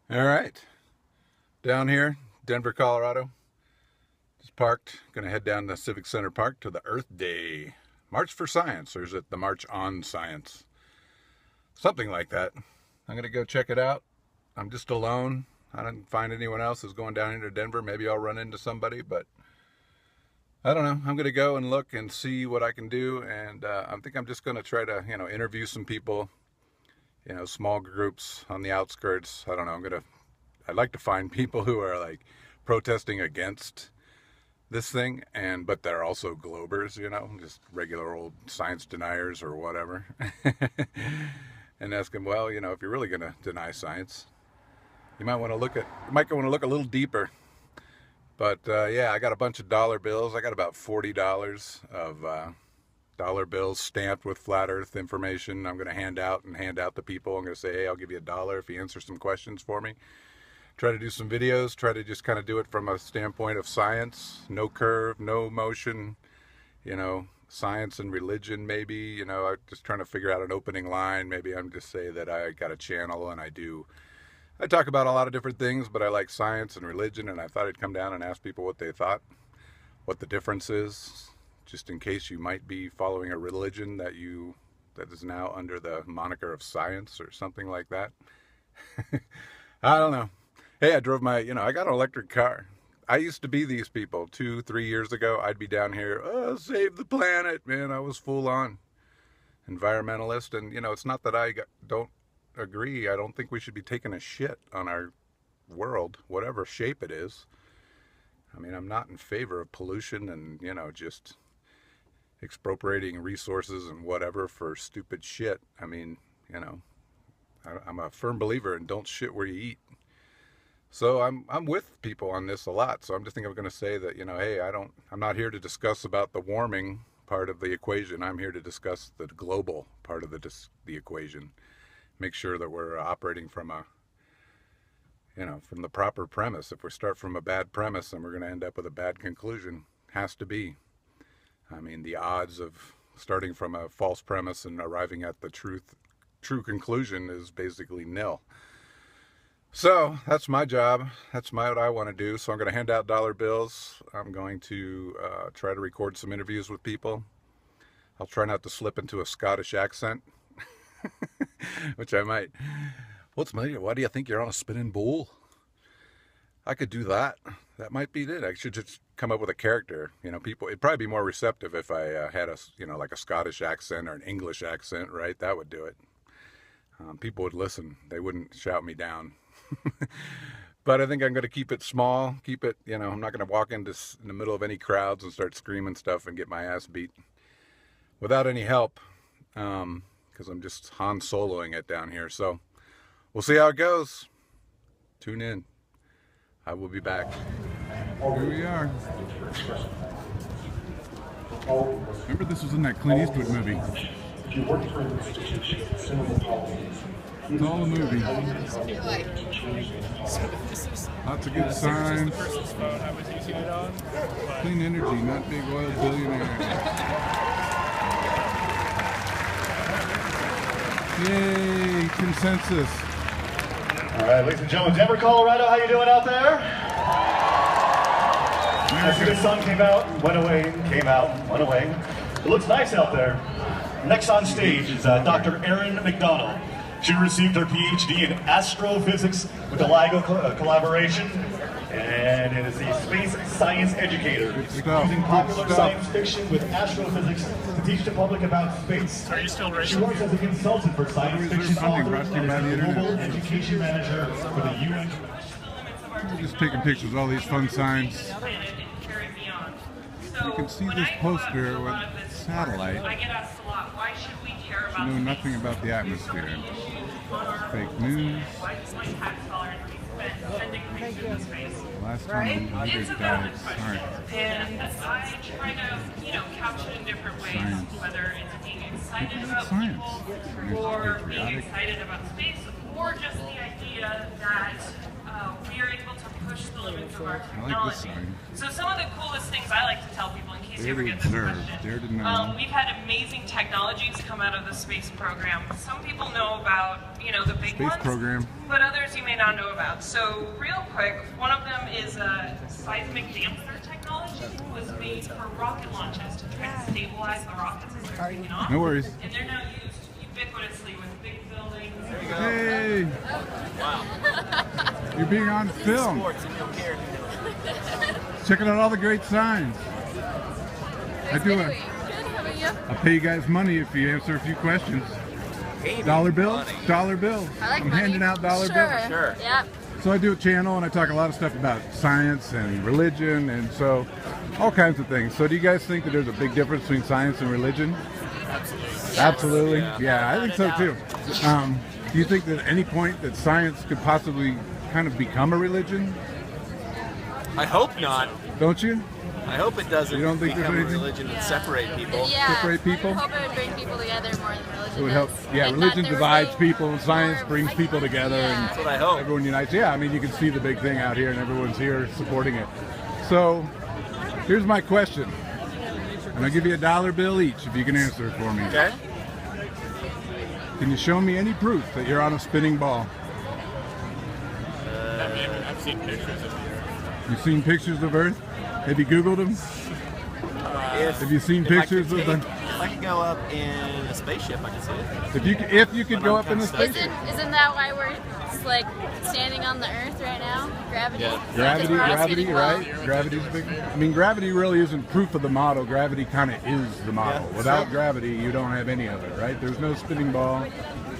All right, down here, Denver, Colorado. Just parked. Gonna head down to Civic Center Park to the Earth Day March for Science, or is it the March on Science? Something like that. I'm gonna go check it out. I'm just alone. I didn't find anyone else who's going down into Denver. Maybe I'll run into somebody, but I don't know. I'm gonna go and look and see what I can do, and I think I'm just gonna try to, interview some people. Small groups on the outskirts. I don't know. I'd like to find people who are like protesting against this thing, but they're also globers, just regular old science deniers or whatever. And ask them, well, if you're really going to deny science, you might want to look a little deeper. But yeah, I got a bunch of dollar bills. I got about $40 of dollar bills stamped with flat earth information. I'm going to hand out to people. I'm going to say, hey, I'll give you $1 if you answer some questions for me. Try to do some videos, try to just kind of do it from a standpoint of science, no curve, no motion, science and religion maybe, I'm just trying to figure out an opening line. Maybe I'm just say that I got a channel and I talk about a lot of different things, but I like science and religion, and I thought I'd come down and ask people what they thought, what the difference is, just in case you might be following a religion that is now under the moniker of science or something like that. I don't know. Hey, I drove I got an electric car. I used to be these people 2-3 years ago. I'd be down here, save the planet, man. I was full on environmentalist. And, it's not that I don't agree. I don't think we should be taking a shit on our world, whatever shape it is. I mean, I'm not in favor of pollution and, just expropriating resources and whatever for stupid shit. I mean, I'm a firm believer in don't shit where you eat. So I'm with people on this a lot. So I'm just thinking I'm going to say that, hey, I'm not here to discuss about the warming part of the equation. I'm here to discuss the global part of the equation. Make sure that we're operating from from the proper premise. If we start from a bad premise, then we're going to end up with a bad conclusion. Has to be. I mean, the odds of starting from a false premise and arriving at the true conclusion is basically nil. So that's my job. That's what I want to do. So I'm going to hand out dollar bills. I'm going to try to record some interviews with people. I'll try not to slip into a Scottish accent, which I might. What's my? Why do you think you're on a spinning bowl? I could do that. That might be it. I should just come up with a character. People. It'd probably be more receptive if I had like a Scottish accent or an English accent, right? That would do it. People would listen. They wouldn't shout me down. But I think I'm going to keep it small. Keep it, I'm not going to walk in the middle of any crowds and start screaming stuff and get my ass beat without any help, because I'm just Han Soloing it down here. So we'll see how it goes. Tune in. I will be back. Here we are. Remember, this was in that Clint Eastwood movie. It's all a movie. Lots of good signs. Clean energy, not big oil billionaire. Yay, consensus. All right, ladies and gentlemen, Denver, Colorado, how you doing out there? As the sun came out, went away, came out, went away. It looks nice out there. Next on stage is Dr. Erin McDonald. She received her PhD in astrophysics with the LIGO collaboration, and it is a space science educator, using popular science fiction with astrophysics to teach the public about space. Are you still racing? She works as a consultant for science fiction authors and as a global education manager for the UN. We're just taking pictures of all these fun signs. You can see this poster with satellite. You know nothing about the atmosphere. Fake news. Last time the leaders died of science. And I try to, couch it in different ways, Science. whether it's being excited People about like science. people, or being excited about space, or just the idea that we are able to push the limits of our I like technology. this sign. So some of the coolest things I like to tell people in case you ever Dare to get this observe, question. dare to know. We've had amazing technologies come out of the space program. Some people know about, the big Space ones, program. but others you may not know about. So real quick, one of them is a seismic damper technology. It was made for rocket launches to try to stabilize the rockets as they're taking off. No worries. And they're now used ubiquitously with big buildings. Hey! You're being on film. Checking out all the great signs. I do it. I'll pay you guys money if you answer a few questions. Dollar bills? Dollar bills. I like I'm money. handing out dollar bills. Sure. Yep. So I do a channel and I talk a lot of stuff about science and religion and so all kinds of things. So do you guys think that there's a big difference between science and religion? Absolutely. Yeah, I think so too. Do you think that at any point that science could possibly kind of become a religion? I hope not. Don't you? I hope it doesn't You don't think become a there's anything- religion and separate people. Yeah. Separate people? I hope it would bring people together more than religion It would help. does. Yeah, I thought religion they were divides being people and science more brings people together Yeah. and That's what I hope. everyone unites. Yeah, I mean, you can see the big thing out here and everyone's here supporting it. So here's my question. And I'll give you a dollar bill each if you can answer it for me. Okay? Can you show me any proof that you're on a spinning ball? I've seen pictures of the You've seen pictures of Earth? Have you Googled them? Have you seen pictures of them? If I could go up in a spaceship, I could see it. If you could go up in a Isn't- spaceship. Isn't that why we're like standing on the Earth right now? Gravity. Yeah. Gravity, We're all gravity, spinning well. right? Gravity's big. I mean, gravity really isn't proof of the model. Gravity kind of is the model. Yeah. Without gravity, you don't have any of it, right? There's no spinning ball.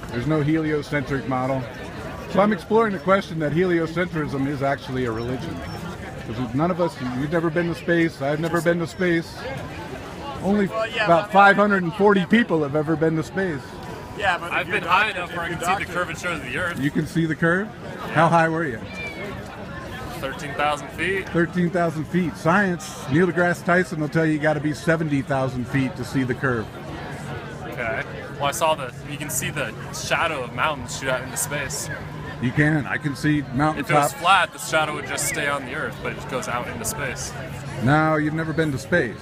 There's no heliocentric model. So I'm exploring the question that heliocentrism is actually a religion. Because none of us, you've never been to space. I've never been to space. Only about 540 people have ever been to space. Yeah, but I've been high enough where I can see the curvature of the Earth. You can see the curve? How high were you? 13,000 feet. 13,000 feet. Science, Neil deGrasse Tyson will tell you got to be 70,000 feet to see the curve. Okay. Well, you can see the shadow of mountains shoot out into space. You can. I can see If it was mountaintops. flat, the shadow would just stay on the Earth, but it just goes out into space. No, you've never been to space.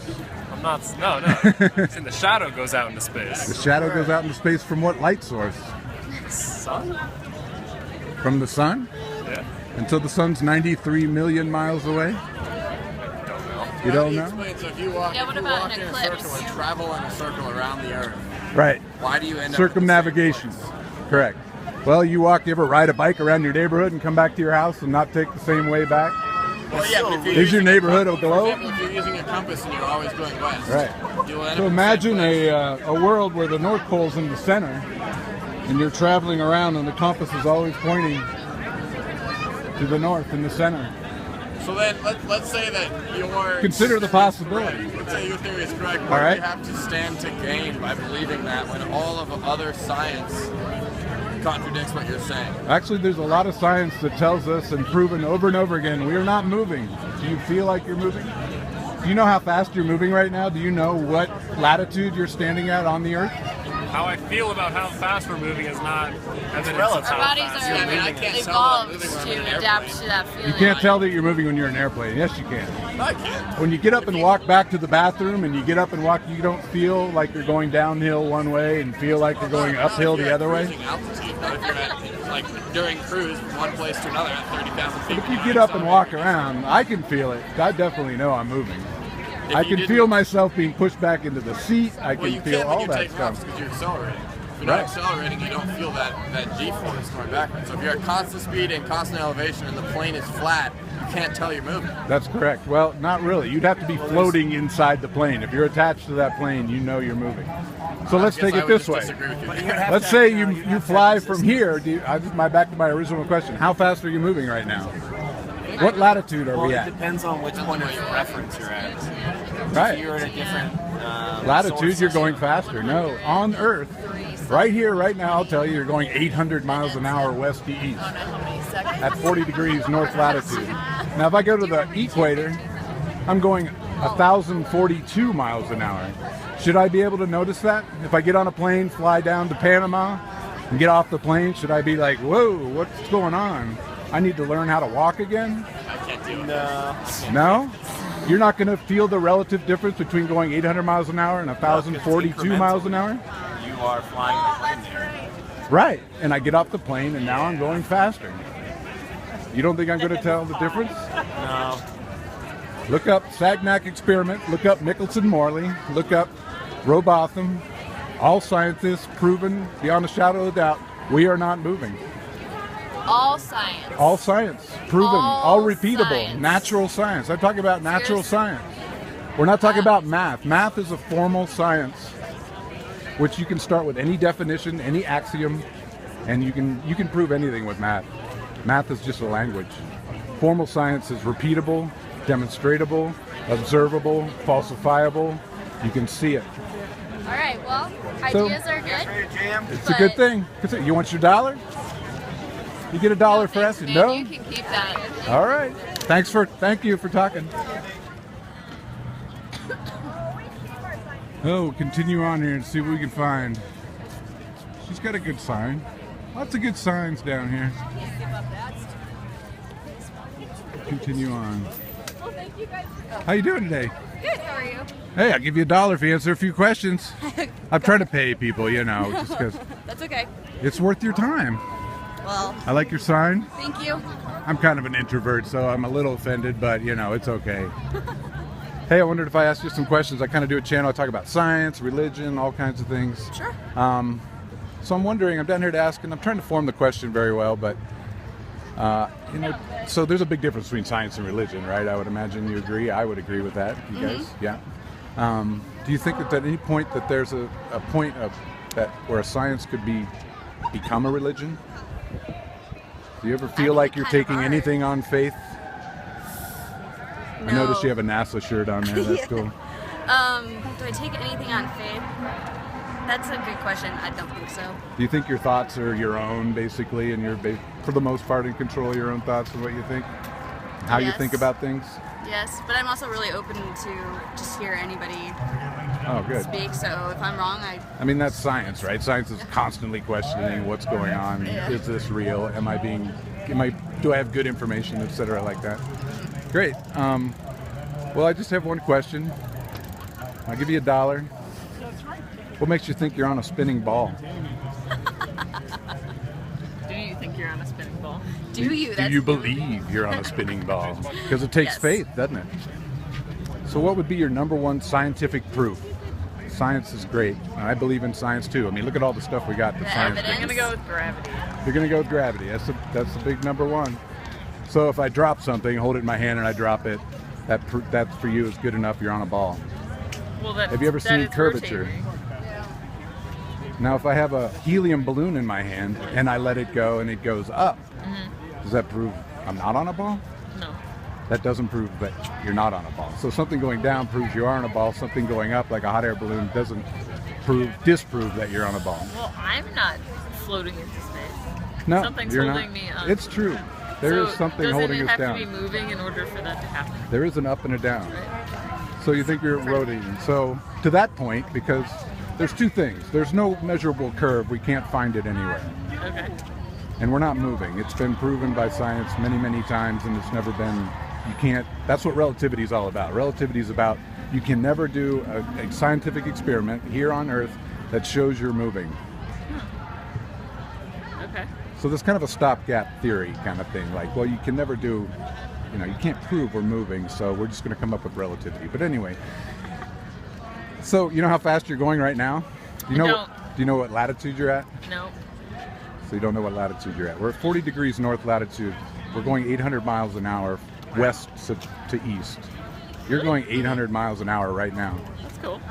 No. And the shadow goes out into The space. shadow goes out into space from what light source? Sun? From the sun? Yeah. Until the sun's 93 million miles away? Don't know. You don't know? Explain, so if you walk, Yeah, what if you about walk an in a eclipse? circle and travel in a circle around the Earth, Right. why do you end Circumnavigation. up at the same place? Correct. Well, you ever ride a bike around your neighborhood and come back to your house and not take the same way back? Well, yeah, but if you're Is your using neighborhood a for globe? example, if you're using a compass and you're always going west, Right. you'll end So up imagine at the same place. a world where the North Pole's in the center and you're traveling around and the compass is always pointing to the north in the center. So then, let's say that your Consider the possibility. Let's say your theory is correct. All What do right. you have to stand to gain by believing that when all of other science contradicts what you're saying? Actually, there's a lot of science that tells us and proven over and over again, we are not moving. Do you feel like you're moving? Do you know how fast you're moving right now? Do you know what latitude you're standing at on the Earth? How I feel about how fast we're moving is not evidence of relative. how Our bodies fast are we're I mean, I moving. can't tell that I'm evolved moving when I'm in an to adapt airplane. to that feeling. You can't tell that you're moving when you're in an airplane. Yes, you can. I can't. When you get up and walk back to the bathroom and you get up and walk, you don't feel like you're going downhill one way and feel like you're going uphill the other way. Cruising altitude, not if you're at, like during cruise from one place to another at 30,000 feet. If you get up and walk around, I can feel it. I definitely know I'm moving. I can feel myself being pushed back into the seat. I Well, can you feel can't when all you that take off stuff. because you're accelerating. If you're Right. not accelerating, you don't feel that G-force going backwards. So if you're at constant speed and constant elevation and the plane is flat, you can't tell you're moving. That's correct. Well, not really. You'd have to be floating inside the plane. If you're attached to that plane, you know you're moving. So let's I guess take I it would this just way. disagree with you. Let's say you fly from here. Back to my original question. How fast are you moving right now? What latitude are Well, we it at? depends on which point of reference you're at. Right. If you're at a different Latitude, source you're system. going faster. No, on Earth, right here, right now, I'll tell you, you're going 800 miles an hour west to east at 40 degrees north latitude. Now, if I go to the equator, I'm going 1,042 miles an hour. Should I be able to notice that? If I get on a plane, fly down to Panama, and get off the plane, should I be like, whoa, what's going on? I need to learn how to walk again? I can't do it. No? You're not going to feel the relative difference between going 800 miles an hour and 1,042 miles an hour? You are flying the plane there. Right. And I get off the plane and now I'm going faster. You don't think I'm going to tell the difference? No. Look up Sagnac experiment. Look up Michelson-Morley. Look up Robotham. All scientists proven beyond a shadow of a doubt we are not moving. All science. All science. Proven. All repeatable. Science. Natural science. I'm talking about natural science. We're not talking about math. Math is a formal science, which you can start with any definition, any axiom, and you can prove anything with math. Math is just a language. Formal science is repeatable, demonstratable, observable, falsifiable. You can see it. All right. Well, So- ideas are good. It's a good thing. You want your dollar? You get $1 for Thanks, asking. man. No? You can keep that. All right. Thank you for talking. Oh, we'll continue on here and see what we can find. She's got a good sign. Lots of good signs down here. Continue on. Well, thank you guys. How you doing today? Good. How are you? Hey, I'll give you $1 if you answer a few questions. I'm trying to pay people, just because That's okay. it's worth your time. Well, I like your sign. thank you. I'm kind of an introvert, so I'm a little offended, but it's okay. Hey, I wondered if I asked you some questions. I kind of do a channel. I talk about science, religion, all kinds of things. Sure. So I'm wondering, I'm down here to ask, and I'm trying to form the question very well, but, so there's a big difference between science and religion, right? I would imagine you agree. I would agree with that. You guys? Yeah. Do you think that at any point that there's a point of that where a science could become a religion? Do you ever feel like you're taking anything on faith? No. I noticed you have a NASA shirt on there. That's cool. Do I take anything on faith? That's a good question. I don't think so. Do you think your thoughts are your own, basically, and you're, for the most part, in control of your own thoughts and what you think? How you Yes. think about things? Yes, but I'm also really open to just hear anybody Oh, good. speak. So if I'm wrong, I mean, that's science, right? Science is constantly questioning what's going on. Yeah. Is this real? Do I have good information, et cetera, like that? Great. Well, I just have one question. I'll give you $1. What makes you think you're on a spinning ball? Do you think you're on a spinning ball? do you? Do you believe you're on a spinning ball? Because it takes Yes. faith, doesn't it? So what would be your number one scientific proof? Science is great. And I believe in science too. I mean, look at all the stuff we got. The Science. evidence. I'm gonna go with gravity. You're going to go with gravity. That's the big number one. So if I drop something, hold it in my hand and I drop it, that for you is good enough. You're on a ball. Well, that, Have you ever that seen is curvature? rotating. Now, if I have a helium balloon in my hand and I let it go and it goes up, does that prove I'm not on a ball? No. That doesn't prove that you're not on a ball. So something going down proves you are on a ball. Something going up, like a hot air balloon, doesn't disprove that you're on a ball. Well, I'm not floating into space. No, Something's you're holding not. me up. It's true. There is So something holding us doesn't it have down. to be moving in order for that to happen? There is an up and a down. Right? So you think you're rotating. So to that point, because there's two things. There's no measurable curve. We can't find it anywhere. Okay. And we're not moving. It's been proven by science many, many times, and it's never been, you can't, that's what relativity is all about. Relativity is about, you can never do a scientific experiment here on Earth that shows you're moving. Okay. So there's kind of a stopgap theory kind of thing. Like, well, you can never do, you can't prove we're moving, so we're just going to come up with relativity. But anyway, so you know how fast you're going right now? Do you know what latitude you're at? No. So you don't know what latitude you're at. We're at 40 degrees north latitude. We're going 800 miles an hour west to east. You're going 800 miles an hour right now. That's cool.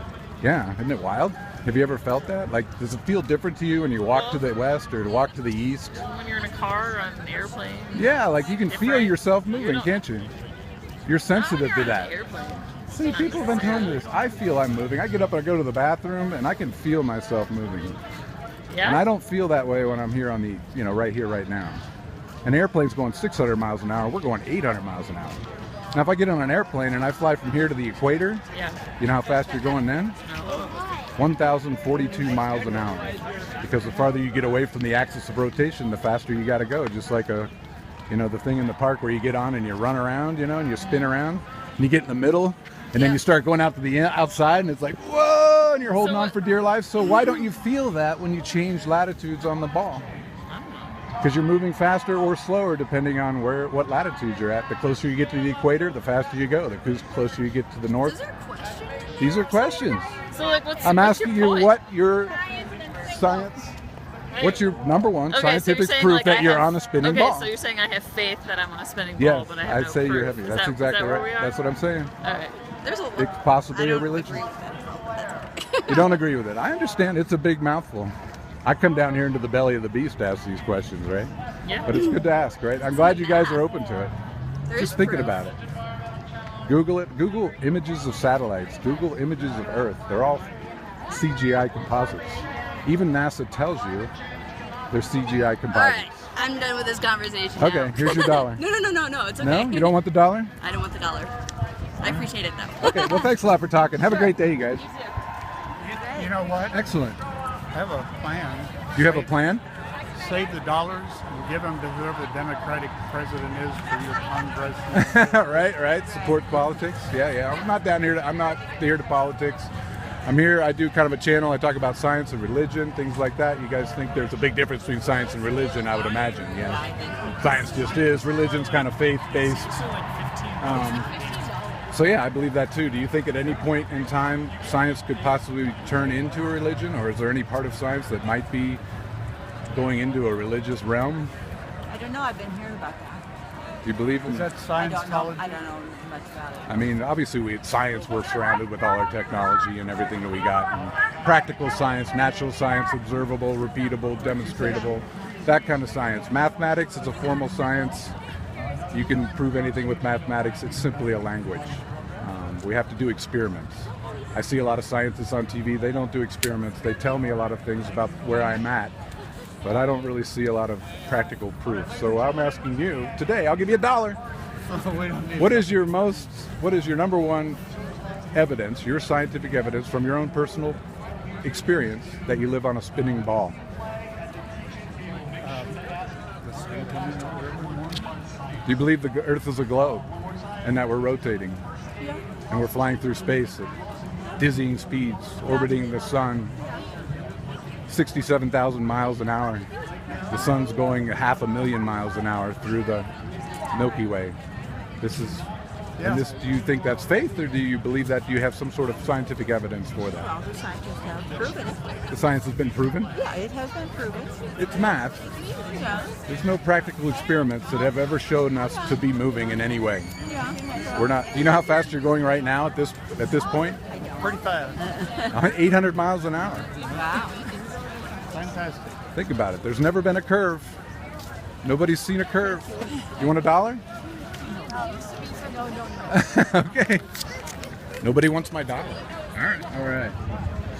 Yeah, isn't it wild? Have you ever felt that? Like, does it feel different to you when you walk to the west or to walk to the east? When you're in a car or on an airplane. Yeah, like you can feel Different. yourself You moving, don't- can't you? You're sensitive Not to when you're on that. an airplane. See, people have been telling me this. I feel I'm moving. I get up and I go to the bathroom and I can feel myself moving. Yeah. And I don't feel that way when I'm here on the, right here, right now. An airplane's going 600 miles an hour. We're going 800 miles an hour. Now, if I get on an airplane and I fly from here to the equator, Yeah. you know how fast you're going then? No. 1,042 miles an hour. Because the farther you get away from the axis of rotation, the faster you got to go. Just like a You know, the thing in the park where you get on and you run around, you know, and you spin around, and you get in the middle, and then you start going out to the outside, and it's like, whoa, and you're holding on for dear life. So why don't you feel that when you change latitudes on the ball? Because you're moving faster or slower depending on what latitude you're at. The closer you get to the equator, the faster you go. The closer you get to the north. These are questions. So like, what's I'm what's asking your you point? what your science. What's your number one Okay, so you're scientific saying, proof like, that I you're have- on a spinning okay, ball? so you're saying I have faith that I'm on a spinning ball, Yes, but I have I'd no say proof. you're heavy. Is That's that exactly where right. we are? That's what I'm saying. All right. There's a It's possibly a religion. You don't agree with it. I understand. It's a big mouthful. I come down here into the belly of the beast to ask these questions, right? Yeah. But it's good to ask, right? I'm glad you guys are open to it. Just thinking about it. Google it. Google images of satellites. Google images of Earth. They're all CGI composites. Even NASA tells you they're CGI All composites. right, I'm done with this conversation. Okay, now. here's your dollar. No, it's okay. No? You don't want the dollar? I don't want the dollar. I appreciate it though. Okay, well, thanks a lot for talking. Have a great day, you guys. You know what? Excellent. I have a plan. Do you have a plan? Save the dollars and give them to whoever the Democratic president is for your Congress. right. Support politics. Yeah. I'm not down here. I'm not here to politics. I'm here. I do kind of a channel. I talk about science and religion, things like that. You guys think there's a big difference between science and religion? I would imagine. Yeah. Science just is. Religion's kind of faith-based. So yeah, I believe that too. Do you think at any point in time science could possibly turn into a religion, or is there any part of science that might be going into a religious realm? I don't know. I've been hearing about that. Do you believe in Is that Scientology? I don't know much about it. I mean, obviously, science, we're surrounded with all our technology and everything that we got. And practical science, natural science, observable, repeatable, demonstratable, that kind of science. Mathematics is a formal science. You can prove anything with mathematics. It's simply a language. We have to do experiments. I see a lot of scientists on TV. They don't do experiments. They tell me a lot of things about where I'm at, but I don't really see a lot of practical proof. So I'm asking you today, I'll give you $1. What is your number one evidence, your scientific evidence from your own personal experience that you live on a spinning ball? Do you believe the Earth is a globe and that we're rotating? Yeah. And we're flying through space at dizzying speeds, orbiting the sun 67,000 miles an hour. The sun's going 500,000 miles an hour through the Milky Way. Do you think that's faith, or do you believe that you have some sort of scientific evidence for that? Well, the scientists have proven it. The science has been proven? Yeah, it has been proven. It's math. Yeah. There's no practical experiments that have ever shown us to be moving in any way. Yeah. We're not. Do you know how fast you're going right now at this point? Pretty fast. 800 miles an hour. Wow. Fantastic. Think about it. There's never been a curve. Nobody's seen a curve. You want $1? Okay. Nobody wants my dollar. All right.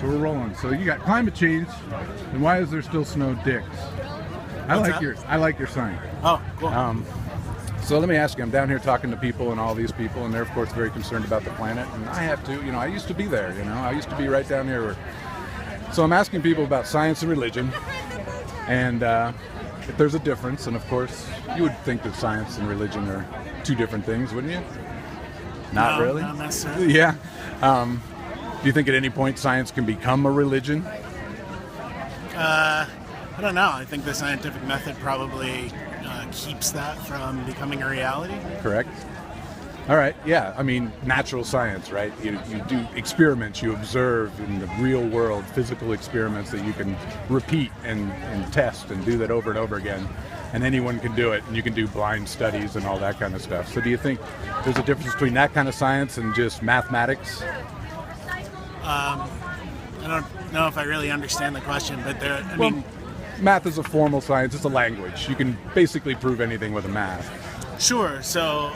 So we're rolling. So you got climate change, and why is there still snow dicks? I like your sign. Oh, cool. So let me ask you, I'm down here talking to people and all these people, and they're of course very concerned about the planet, and I have to, I used to be there, I used to be right down here. So I'm asking people about science and religion, and if there's a difference, and of course you would think that science and religion are two different things, wouldn't you? Not really? Not necessarily. Yeah. Do you think at any point science can become a religion? I don't know. I think the scientific method probably keeps that from becoming a reality. Correct. All right. Yeah. I mean, natural science, right? You do experiments, you observe in the real world, physical experiments that you can repeat and test and do that over and over again. And anyone can do it, and you can do blind studies and all that kind of stuff. So do you think there's a difference between that kind of science and just mathematics? I don't know if I really understand the question, but I mean, math is a formal science. It's a language. You can basically prove anything with a math. sure. So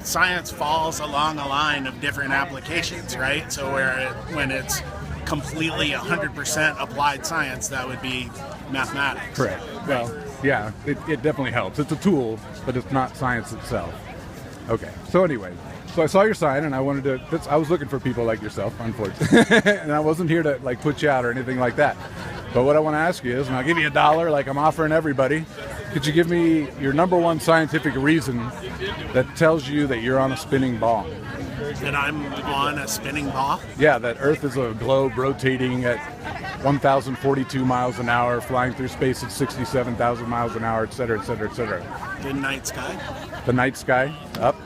science falls along a line of different applications, right? So when it's completely 100% applied science, that would be mathematics. Correct. Well, yeah, it definitely helps. It's a tool, but it's not science itself. Okay. So anyway, so I saw your sign, and I wanted to. I was looking for people like yourself, unfortunately, and I wasn't here to put you out or anything like that. But what I want to ask you is, and I'll give you $1 like I'm offering everybody. Could you give me your number one scientific reason that tells you that you're on a spinning ball? That I'm on a spinning ball? Yeah, that Earth is a globe rotating at 1,042 miles an hour, flying through space at 67,000 miles an hour, et cetera, et cetera, et cetera. The night sky? The night sky, up.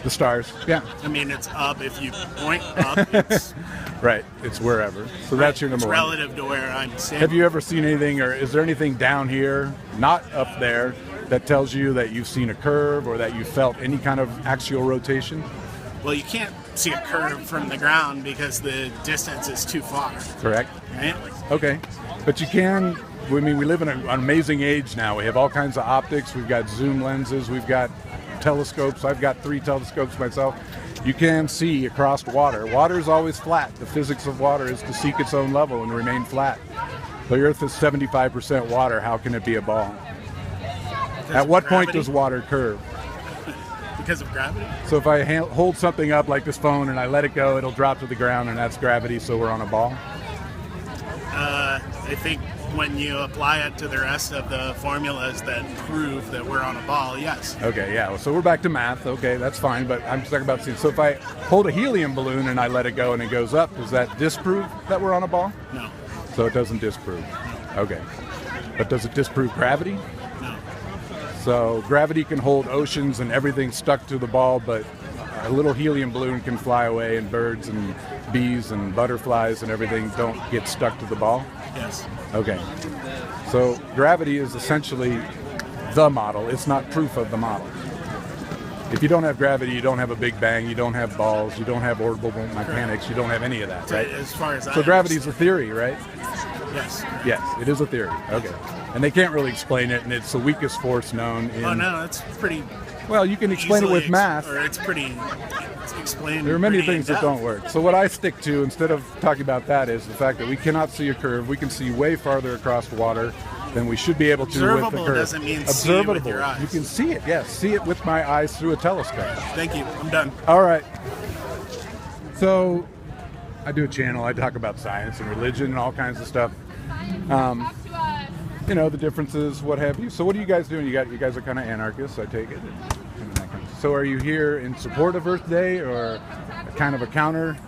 The stars, yeah. I mean, it's up. If you point up, it's... Right, it's wherever. So that's your number it's one. relative to where I'm standing. Have you ever seen anything, or is there anything down here, not up there, that tells you that you've seen a curve or that you felt any kind of axial rotation? Well, you can't see a curve from the ground because the distance is too far. Correct. Right? Okay. But you can, I mean, we live in an amazing age now. We have all kinds of optics. We've got zoom lenses. We've got telescopes. I've got 3 telescopes myself. You can see across water. Water is always flat. The physics of water is to seek its own level and remain flat. The Earth is 75% water. How can it be a ball? At what point does water curve? Because of gravity? So if I hold something up like this phone and I let it go, it'll drop to the ground, and that's gravity, so we're on a ball? I think when you apply it to the rest of the formulas that prove that we're on a ball, yes. Okay, yeah, so we're back to math. Okay, that's fine, but I'm just talking about, so if I hold a helium balloon and I let it go and it goes up, does that disprove that we're on a ball? No. So it doesn't disprove. Okay. But does it disprove gravity? No. So gravity can hold oceans and everything stuck to the ball, but a little helium balloon can fly away, and birds and bees and butterflies and everything don't get stuck to the ball? Yes. Okay. So gravity is essentially the model. It's not proof of the model. If you don't have gravity, you don't have a Big Bang, you don't have balls, you don't have orbital mechanics, you don't have any of that, right? As far as so gravity is a theory, right? Yes. Yes, it is a theory. Okay. And they can't really explain it, and it's the weakest force known in... Oh, no, it's pretty... Well, you can explain it with math. Or it's pretty... It's explained There are many pretty things that in-depth. don't work. So what I stick to, instead of talking about that, is the fact that we cannot see a curve. We can see way farther across water than we should be able to with the Observable curve. doesn't mean see it with your eyes. You can see it, yes. See it with my eyes through a telescope. Thank you. I'm done. All right. So I do a channel. I talk about science and religion and all kinds of stuff. You know, the differences, what have you. So what are you guys doing? You guys are kind of anarchists, I take it. So are you here in support of Earth Day, or kind of a countering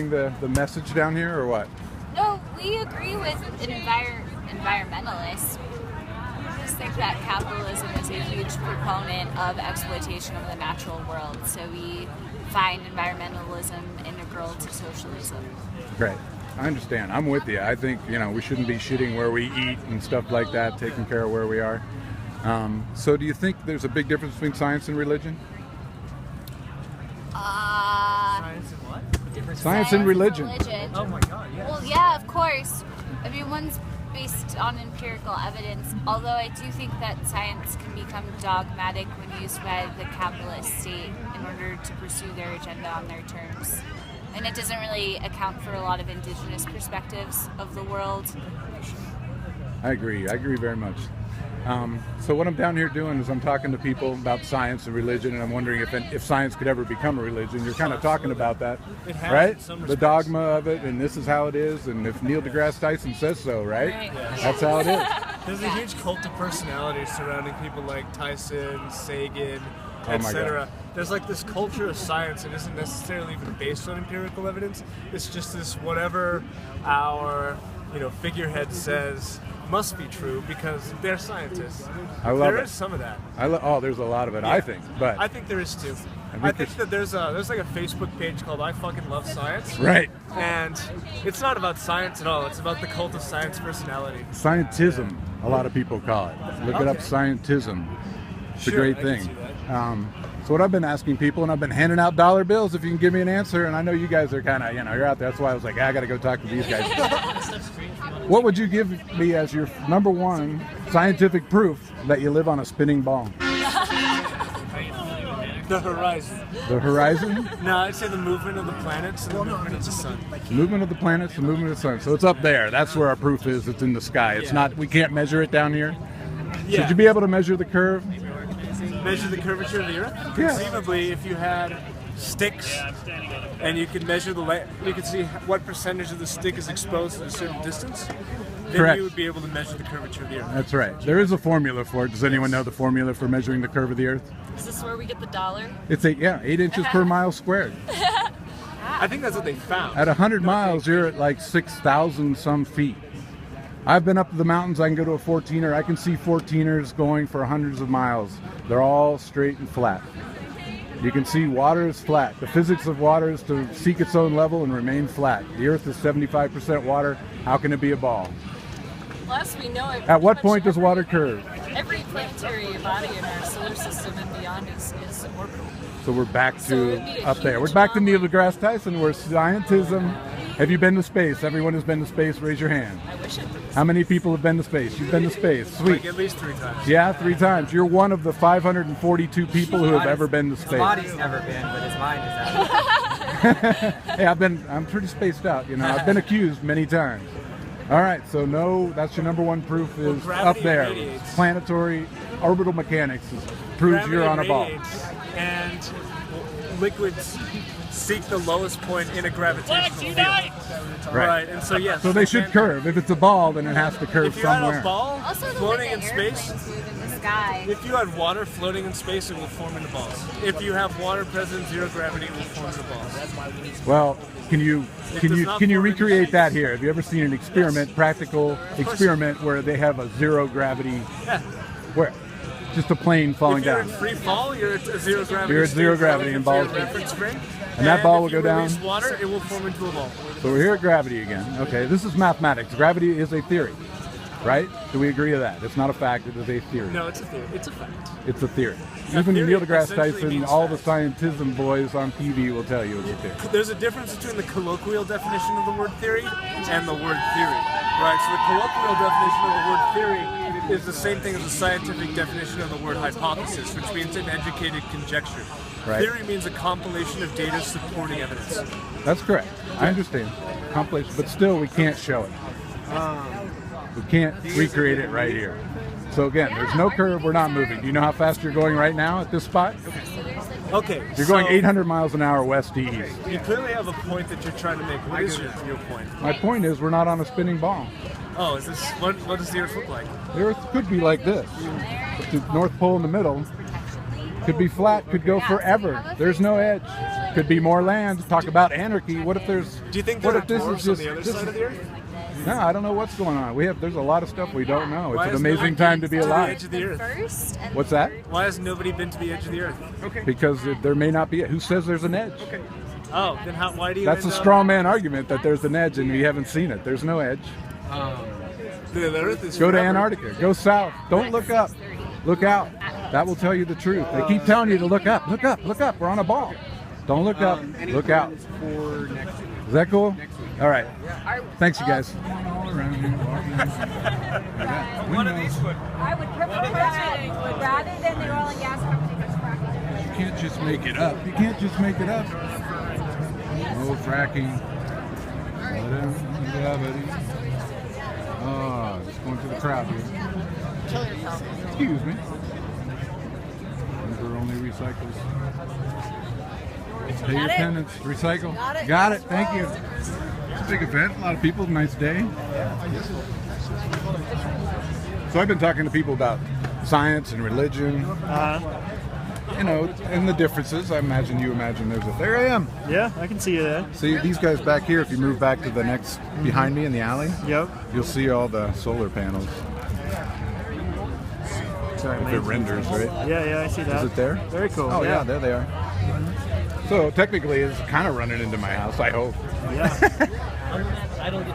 the message down here, or what? No, we agree with environmentalists. I just think that capitalism is a huge proponent of exploitation of the natural world. So we find environmentalism integral to socialism. Great. I understand. I'm with you. I think, you know, we shouldn't be shitting where we eat and stuff like that, taking care of where we are. So do you think there's a big difference between science and religion? Science and what? Science and religion. Oh my god, yes. Well, yeah, of course. I mean, one's based on empirical evidence, although I do think that science can become dogmatic when used by the capitalist state in order to pursue their agenda on their terms. And it doesn't really account for a lot of indigenous perspectives of the world. I agree very much. So what I'm down here doing is I'm talking to people about science and religion, and I'm wondering if science could ever become a religion. You're kind of talking about that, It has right? in some The respects. dogma of it, and this is how it is, and if Neil deGrasse Tyson says so, right? Yes. That's how it is. There's a huge cult of personality surrounding people like Tyson, Sagan, Oh my etc. There's like this culture of science that isn't necessarily even based on empirical evidence. It's just this whatever our figurehead says must be true because they're scientists. I love There it. is some of that. There's a lot of it, Yeah. I think. But I think there is too. I I think think that there's like a Facebook page called I Fucking Love Science. Right. And it's not about science at all. It's about the cult of science personality. scientism, a lot of people call it. Look it up, Okay. scientism. It's a Sure, great I can thing. see that. So what I've been asking people, and I've been handing out dollar bills if you can give me an answer, and I know you guys are kind of, you're out there. That's why I was like, I got to go talk to these guys. What would you give me as your number one scientific proof that you live on a spinning ball? The horizon. The horizon? No, I'd say the movement of the planets and the movement of the sun. The movement of the planets, the movement of the sun. So it's up there. That's where our proof is. It's in the sky. It's not, we can't measure it down here. Yeah. Should you be able to measure the curve? Measure the curvature of the Earth? Yeah. Conceivably, if you had sticks and you could measure you could see what percentage of the stick is exposed at a certain distance. then Correct. you would be able to measure the curvature of the Earth. That's right. There is a formula for it. Does anyone know the formula for measuring the curve of the Earth? Is this where we get the dollar? It's 8 inches per mile squared. I think that's what they found. At 100 miles, you're at like 6,000 some feet. I've been up to the mountains. I can go to a 14er. I can see 14ers going for hundreds of miles. They're all straight and flat. You can see water is flat. The physics of water is to seek its own level and remain flat. The Earth is 75% water. How can it be a ball? Plus, we know it. At what point does water curve? Every planetary body in our solar system and beyond is orbital. So we're back So to it'd be a up there. We're huge back to bomb. Neil deGrasse Tyson, where scientism. Have you been to space? Everyone has been to space. Raise your hand. I wish it. How many people have been to space? You've been to space. Sweet. Like at least 3 times. Yeah, 3 times. You're one of the 542 people who have ever been to His space. body's never been, but his mind is out. Hey, I'm pretty spaced out, you know. I've been accused many times. All right, so no, that's your number one proof is up gravity there. radiates. Planetary orbital mechanics proves Gravity you're on a ball. radiates, and liquids seek the lowest point in a gravitational field. Right, and so yes. So they should then- curve. If it's a ball, then it has to curve If you had somewhere. a ball Also, the floating way in that space, airplanes move in the sky. if you had water floating in space, it will form into balls. If you have water present, zero gravity, it will form into balls. Well, can you does not can you form into recreate shapes. that here? Have you ever seen an experiment, practical experiment, where they have a zero gravity, Yeah. where just a plane falling If you're down? in free fall, you're at zero gravity. You're at zero state gravity and relative balls to your reference frame. And that ball will if go you down. release water, it will form into a ball. So we're here at gravity again. Okay, this is mathematics. Gravity is a theory, right? Do we agree to that? It's not a fact, it is a theory. No, it's a theory. It's a fact. It's a theory. A Even theory Neil deGrasse essentially Tyson, means all the fact. scientism boys on TV will tell you it's a theory. There's a difference between the colloquial definition of the word theory and the word theory, right? So the colloquial definition of the word theory is the same thing as the scientific definition of the word hypothesis, which means an educated conjecture. Right. Theory means a compilation of data supporting evidence. That's correct. I understand. Compilation, but still we can't show it. We can't recreate it right here. So again, there's no curve, we're not moving. Do you know how fast you're going right now at this spot? Okay. You're going so 800 miles an hour west to east. You clearly have a point that you're trying to make. What is your point? My point is we're not on a spinning ball. Oh, is this what does the Earth look like? The Earth could be like this. With the North Pole in the middle. Could be flat, could go forever. There's no edge. Could be more land. Talk about anarchy. What if there's Do you think what there are if this is dwarfs just on the other this side is- of the Earth? No, I don't know what's going on. There's a lot of stuff we don't know. It's Why an has amazing nobody time to be been the alive. edge of the Earth? First and What's that? Why has nobody been to the edge of the Earth? Okay. Because there may not be. Who says there's an edge? Okay. Oh, then why do you? That's a end up- straw man argument that there's an edge and we haven't seen it. There's no edge. The Earth is Go to forever. Antarctica. Go south. Don't look up. Look out. That will tell you the truth. They keep telling you to look up. Look up. Look up. We're on a ball. Don't look up. Look out. For next week. Is that cool? All right. Thanks, you guys. One of these would. I would prefer that rather than the oil and gas company that's fracking. You can't just make it up. You can't just make it up. No fracking. Oh, just going to the crowd here. Excuse me. Member only recycles. Pay your attendance. Recycle. Got it. Thank you. It's a big event. A lot of people. Nice day. So I've been talking to people about science and religion. You know, and the differences. I imagine you imagine there's a. There I am. Yeah, I can see you there. See these guys back here. If you move back to the next behind me in the alley, Yep. you'll see all the solar panels. Sorry, If it renders, right? Yeah, I see that. Is it there? Very cool. Oh yeah, there they are. So technically, it's kind of running into my house. I hope.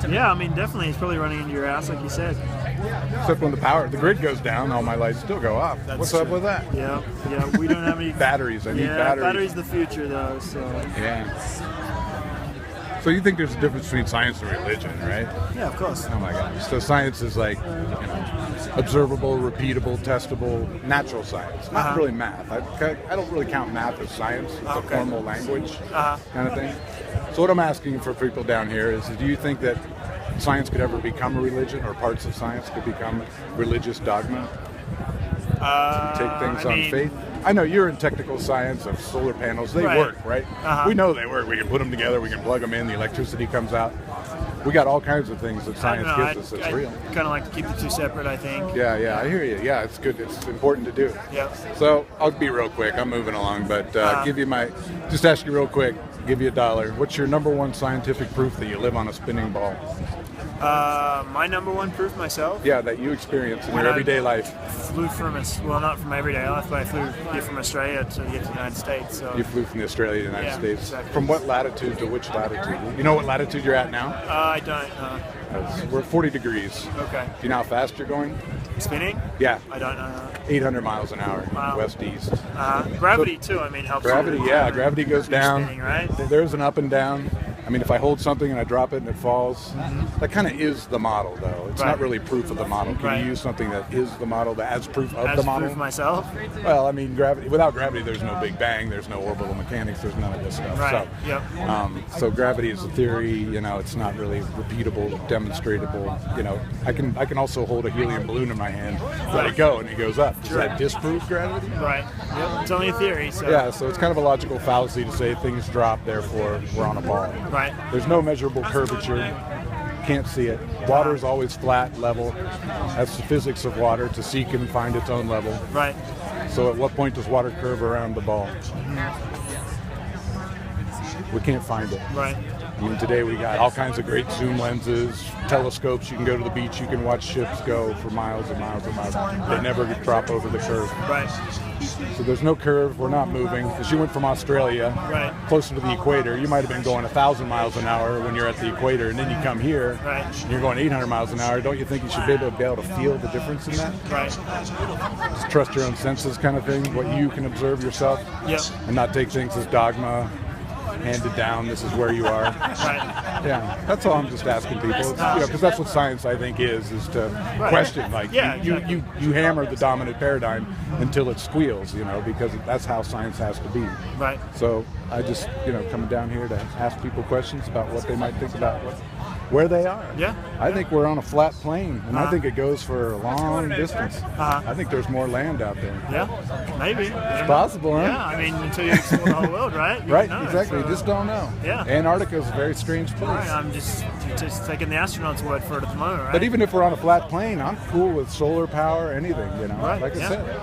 Yeah, I mean, definitely, it's probably running into your ass, like you said. Except when the grid goes down, all my lights still go off. What's up with that? Yeah, we don't have any batteries. I need yeah, batteries. batteries the future though. So Yeah. So you think there's a difference between science and religion, right? yeah, of course. Oh my gosh. So science is like, observable, repeatable, testable, natural science. Not really math. I don't really count math as science. It's a formal language kind of thing. So what I'm asking for people down here is, do you think that science could ever become a religion, or parts of science could become religious dogma? Take things on faith? I know you're in technical science of solar panels. They work, right? We know they work. We can put them together. We can plug them in. The electricity comes out. we got all kinds of things that I science don't know. gives us that's real. Kind of like to keep the two separate, I think. Yeah, I hear you. Yeah, it's good. It's important to do. Yep. So I'll be real quick. I'm moving along, but just ask you real quick. Give you $1. What's your number one scientific proof that you live on a spinning ball? My number one proof myself. Yeah, that you experience in When your I everyday life. Flew from not from everyday life, but I flew from Australia to get to the United States. So You flew from Australia to the United Yeah, States. exactly. From what latitude to which latitude? You know what latitude you're at now? I don't. We're at 40 degrees. Okay. Do you know how fast you're going? Spinning? Yeah. I don't know. 800 miles an hour, Wow. west-east. Gravity too. I mean, helps. Gravity, you yeah. Gravity goes you're down. spinning, right? There's an up and down. I mean, if I hold something and I drop it and it falls, that kind of is the model, though. It's not Right. really proof of the model. Can Right. you use something that is the model, that as proof of As the model? proof myself. Well, I mean, gravity. Without gravity, there's no Big Bang. There's no orbital mechanics. There's none of this stuff. Right. So, Yep. so gravity is a theory. You know, it's not really repeatable, demonstratable. You know, I can also hold a helium balloon in my hand, let it go, and it goes up. Does that disprove gravity? Right. Yep. It's only a theory. So. Yeah, so it's kind of a logical fallacy to say things drop, therefore we're on a ball. Right. There's no measurable curvature. Can't see it. Water is always flat, level. That's the physics of water. To seek and find its own level. Right. So at what point does water curve around the ball? We can't find it. Right. I mean, today we got all kinds of great zoom lenses, telescopes. You can go to the beach, you can watch ships go for miles and miles and miles. They never drop over the curve. Right. So there's no curve. We're not moving. Because you went from Australia Right. closer to the equator, you might have been going 1,000 miles an hour when you're at the equator, and then you come here, Right. and you're going 800 miles an hour. Don't you think you should be able to feel the difference in that? Right. Just trust your own senses, kind of thing. What you can observe yourself, Yep. and not take things as dogma, handed down. This is where you are. Right. Yeah, that's all I'm just asking people. Because that's what science, I think, is to question. Like, Yeah, you exactly. hammer the dominant paradigm until it squeals, because that's how science has to be. Right. So I just, coming down here to ask people questions about what they might think about where they are. Yeah. I think we're on a flat plane, and I think it goes for a long distance. I think there's more land out there. Yeah. Maybe. It's possible, huh? Yeah. I mean, until you explore the whole world, right? You Right, don't know, exactly. so- Just don't know. Yeah. Antarctica is a very strange place. Right, I'm just taking the astronaut's word for it at the moment, right? But even if we're on a flat plane, I'm cool with solar power, anything, Right, Like I yeah. said,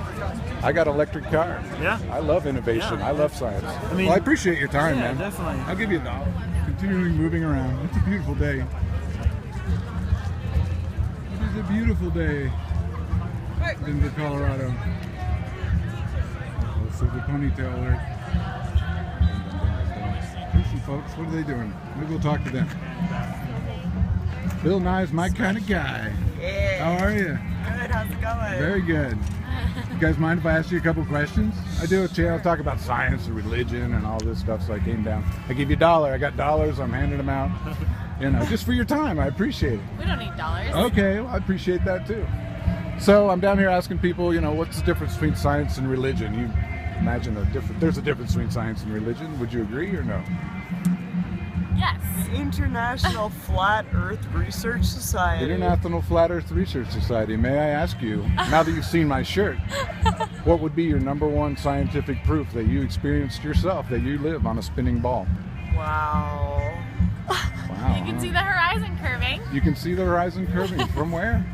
I got an electric car. Yeah. I love innovation. Yeah. I love science. I mean- well, I appreciate your time, Yeah, man. definitely. I'll give you $1. Continuing moving around. It's a beautiful day. It's a beautiful day in Denver, Colorado. Let's see the ponytail alert. Here's some folks. What are they doing? Maybe we'll talk to them. Bill Nye's my kind of guy. Yeah. How are you? Good, how's it going? Very good. You guys mind if I ask you a couple questions? I do a channel talk about science and religion and all this stuff, so I came down. I give you $1. I got dollars. I'm handing them out. Just for your time. I appreciate it. We don't need dollars. Okay, well, I appreciate that too. So I'm down here asking people, what's the difference between science and religion? You imagine there's a difference between science and religion. Would you agree or no? Yes. The International Flat Earth Research Society. International Flat Earth Research Society. May I ask you, now that you've seen my shirt, what would be your number one scientific proof that you experienced yourself, that you live on a spinning ball? Wow. Wow. You can see the horizon curving. You can see the horizon curving. From where?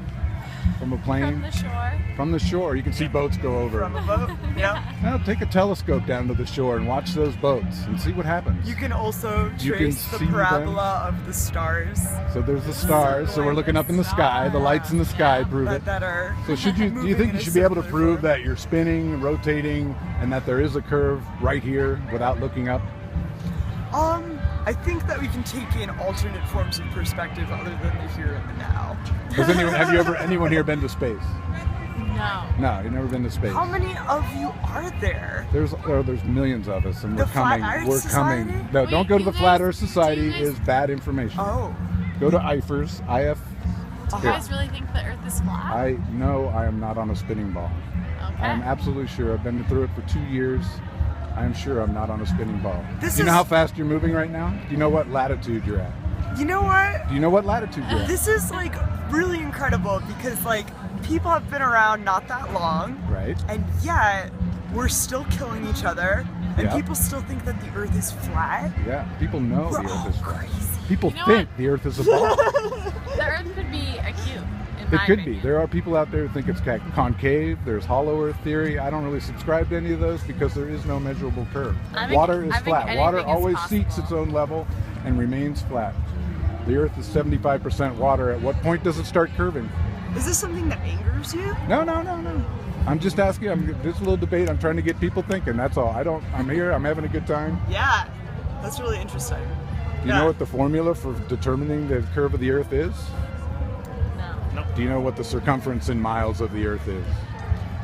From a plane? From the shore. From the shore. You can see boats go over. From a boat, yeah. Now take a telescope down to the shore and watch those boats and see what happens. You can also You can trace the see them. parabola of the stars. So there's the stars, so we're looking up in the sky. The lights in the sky prove it. That are So do you moving think in you a should be able to circular prove that you're spinning, rotating, and that there is a curve right here without looking up? I think that we can take in alternate forms of perspective other than the here and the now. Have anyone here been to space? No. No, you've never been to space. How many of you are there? There's millions of us, and The we're coming. Flat Earth We're Society? coming. No, don't go to the Flat Earth Society. Is bad information. Oh. Go to IFERS. IF. Do you guys really think the Earth is flat? I know I am not on a spinning ball. Okay. I am absolutely sure. I've been through it for 2 years. I am sure I'm not on a spinning ball. This Do you know is- how fast you're moving right now? Do you know what latitude you're at? You know what? Do you know what latitude you're at? This is really incredible because people have been around not that long. Right. And yet we're still killing each other. And Yeah. people still think that the earth is flat. Yeah, people know We're the all Earth is flat. crazy. People You know think what? the Earth is a ball. The Earth could be a cube. In It my could opinion. be. There are people out there who think it's concave. There's hollow Earth theory. I don't really subscribe to any of those because there is no measurable curve. Water is flat. Water always seeks its own level and remains flat. The Earth is 75% water. At what point does it start curving? Is this something that angers you? No. I'm just asking. This little debate. I'm trying to get people thinking. That's all. I'm here. I'm having a good time. Yeah, that's really interesting. Do you know what the formula for determining the curve of the Earth is? No. Do you know what the circumference in miles of the Earth is?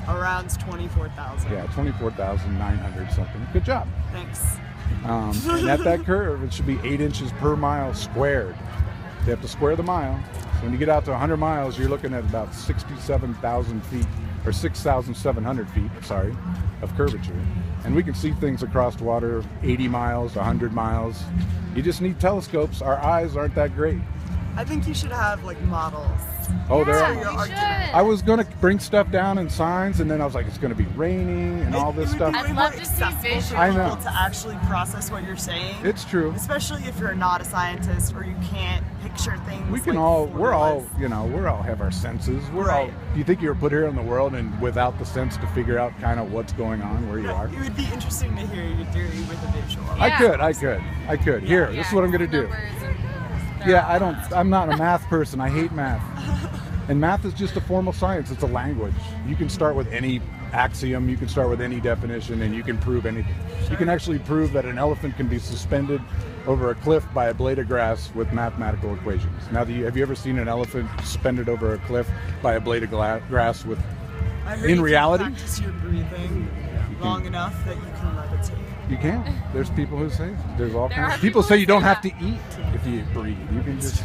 Around 24,000. Yeah, 24,900 something. Good job. Thanks. And at that curve, it should be 8 inches per mile squared. They have to square the mile. So when you get out to 100 miles, you're looking at about 67,000 feet, or 6,700 feet, sorry, of curvature. And we can see things across water 80 miles, 100 miles. You just need telescopes. Our eyes aren't that great. I think you should have like models. Oh, there for are. your argument. I was going to bring stuff down and signs, and then I was like, it's going to be raining and all this stuff. It would be way more accessible for I know. people to actually process what you're saying. It's true. Especially if you're not a scientist or you can't picture things. We can like we're all have our senses. Right. Do you think you were put here in the world and without the sense to figure out kind of what's going on where you are? It would be interesting to hear your theory with a visual. I could. Here, this is what I'm going to do. I'm not a math person. I hate math. And math is just a formal science. It's a language. You can start with any axiom, you can start with any definition, and you can prove anything. You can actually prove that an elephant can be suspended over a cliff by a blade of grass with mathematical equations. Now, have you ever seen an elephant suspended over a cliff by a blade of grass with, in reality? You practice your breathing long enough that you can levitate. You can. There's people who say there's all kinds. are People people say who you don't say have to eat if you breathe. You can just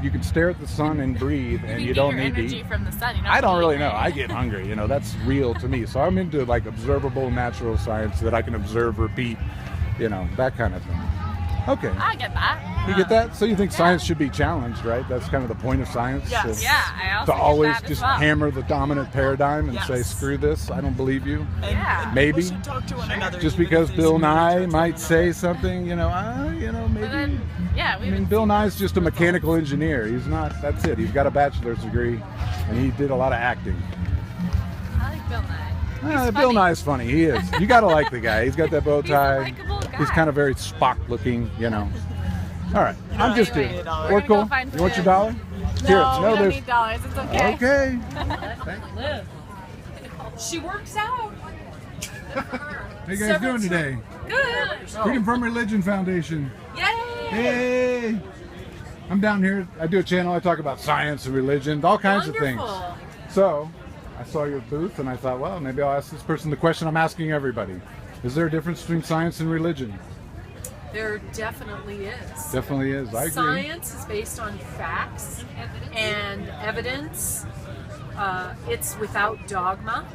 you can stare at the sun and breathe, and you don't need to energy eat. from the sun. You don't I don't have to really eat, know. right? I get hungry. That's real to me. So I'm into like observable natural science that I can observe, repeat, that kind of thing. Okay. I get that. You get that? So you think science should be challenged, right? That's kind of the point of science. Yes. To, Yeah, I also to get always that as just well. hammer the dominant paradigm and Yes. say, screw this, I don't believe you. And Maybe. people should talk to one another. Just even because if they Bill seem to Nye judge might one say something, maybe. But then, yeah, we I mean, Bill Nye's just a mechanical engineer. He's not, that's it. He's got a bachelor's degree, and he did a lot of acting. I like Bill Nye. He's Bill funny. Nye's funny. He is. You gotta like the guy. He's got that bow He's a tie. likable guy. He's kind of very Spock looking, All right, I'm just anyway, here. we're We're gonna go cool. find You want your food. dollar? Here, No, we don't there's. need dollars. It's okay. Okay. She works out. How you guys doing today? Good. Freedom from Religion Foundation. Yay! Hey! I'm down here. I do a channel. I talk about science and religion, all kinds of things. Wonderful. So, I saw your booth and I thought, well, maybe I'll ask this person the question I'm asking everybody. Is there a difference between science and religion? There definitely is. Definitely is. I agree. Science is based on facts and evidence. It's without dogma.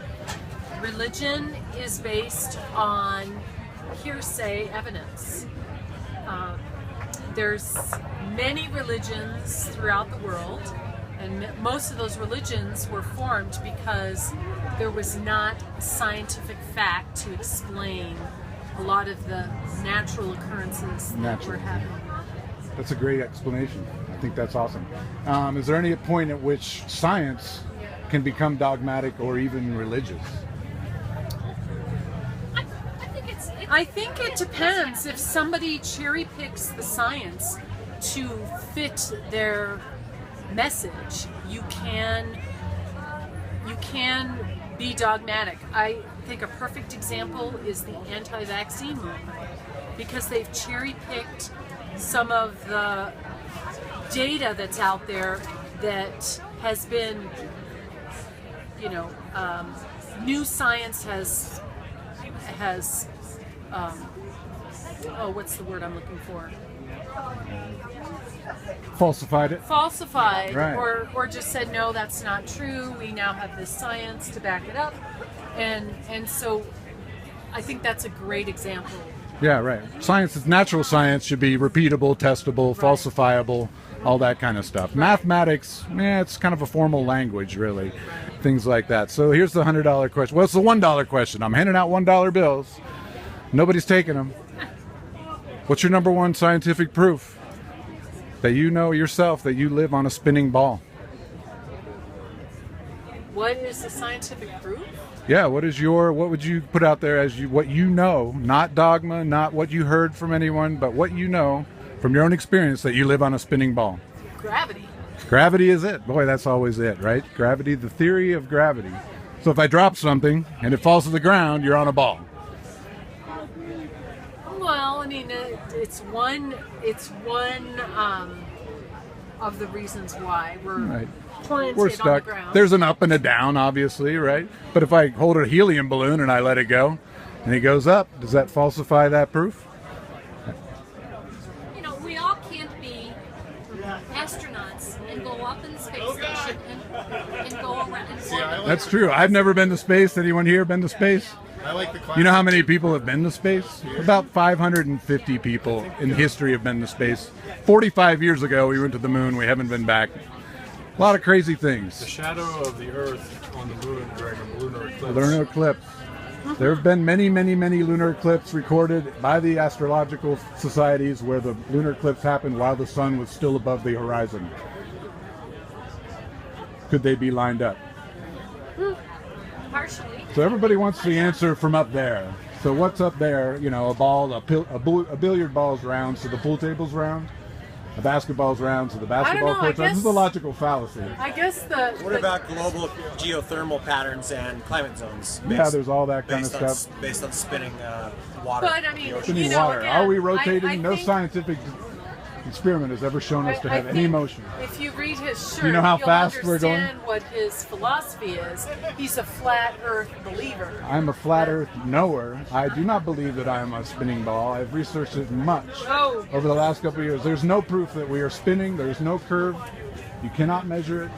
Religion is based on hearsay evidence. There's many religions throughout the world, and most of those religions were formed because there was not scientific fact to explain a lot of the natural occurrences that we're having. That's a great explanation. I think that's awesome. Is there any point at which science can become dogmatic or even religious? I think it depends. If somebody cherry picks the science to fit their message, you can be dogmatic. I think a perfect example is the anti-vaccine movement, because they've cherry picked some of the data that's out there that has been, new science has what's the word I'm looking for? Falsified it. Falsified, Right. or just said, no, that's not true. We now have this science to back it up. And so I think that's a great example. Yeah, right. Science is natural science should be repeatable, testable, falsifiable, all that kind of stuff. Mathematics, it's kind of a formal language, really. Things like that. So here's the $100 question. Well, it's the $1 question. I'm handing out $1 bills. Nobody's taking them. What's your number one scientific proof? that you know yourself that you live on a spinning ball? What is the scientific proof? Yeah, what would you put out there as what you know, not dogma, not what you heard from anyone, but what you know from your own experience that you live on a spinning ball? Gravity. Gravity is it. Boy, that's always it, right? Gravity, the theory of gravity. So if I drop something and it falls to the ground, you're on a ball. Well, I mean, it's one of the reasons why we're planted We're stuck. on the ground. There's an up and a down, obviously, right? But if I hold a helium balloon and I let it go and it goes up, does that falsify that proof? You know, we all can't be astronauts and go up in the space station and go around. That's true. I've never been to space. Anyone here been to space? I like the You know how many people have been to space? About 550 people in history have been to space. 45 years ago, we went to the moon. We haven't been back. A lot of crazy things. The shadow of the Earth on the moon during a lunar eclipse. Lunar eclipse. There have been many, many, many lunar eclipses recorded by the astrological societies where the lunar eclipse happened while the sun was still above the horizon. Could they be lined up? Partially. So everybody wants the answer from up there. So what's up there? You know, a ball, a billiard ball's round, so the pool table's round. A basketball's round, so the basketball court's round. This is a logical fallacy. I guess What about global geothermal patterns and climate zones? Yeah, there's all that kind of stuff. Based on spinning water. But I mean, Spinning water. Are we rotating? No scientific experiment has ever shown us to have any motion. If you read his shirt, You know how you'll fast we're going? understand what his philosophy is. He's a flat Earth believer. I'm a flat Earth knower. I do not believe that I am a spinning ball. I've researched it much over the last couple of years. There's no proof that we are spinning. There's no curve. You cannot measure it.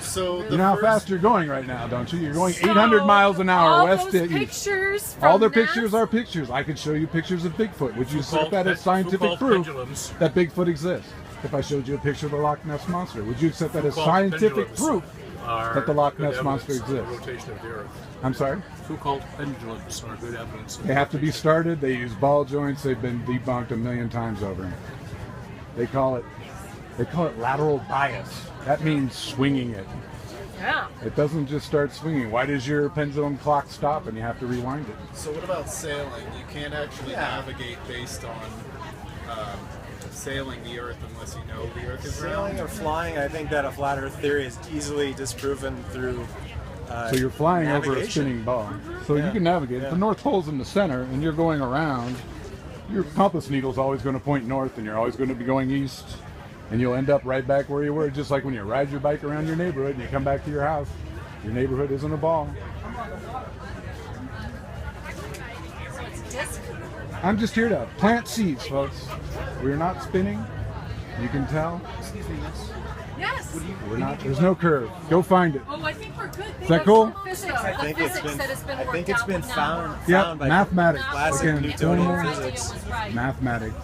So you know how fast you're going right now, don't you? You're going 800 miles an hour west to east. Pictures All their pictures are pictures. I could show you pictures of Bigfoot. Would you accept that as scientific proof that Bigfoot exists? If I showed you a picture of the Loch Ness Monster, would you accept that as scientific proof that the Loch Ness Monster exists? Rotation of the Earth. I'm sorry? Foucault pendulums are good evidence. They have to be started. They use ball joints. They've been debunked a million times over. They call it lateral bias. That means swinging it. Yeah. It doesn't just start swinging. Why does your pendulum clock stop and you have to rewind it? So what about sailing? You can't actually navigate based on sailing the Earth unless you know the Earth is round. Sailing or flying, I think that a flat Earth theory is easily disproven through So you're flying over a navigation. spinning ball. So you can navigate. If the North Pole's in the center and you're going around, your compass needle's always going to point north and you're always going to be going east. And you'll end up right back where you were, just like when you ride your bike around your neighborhood and you come back to your house. Your neighborhood isn't a ball. I'm just here to plant seeds, folks. We're not spinning. You can tell. Excuse me, yes. We're not. There's no curve. Go find it. Oh, I think we're good. Is that cool? I think it's been found Yep, by mathematics. classic Again, Newtonian physics. Mathematics.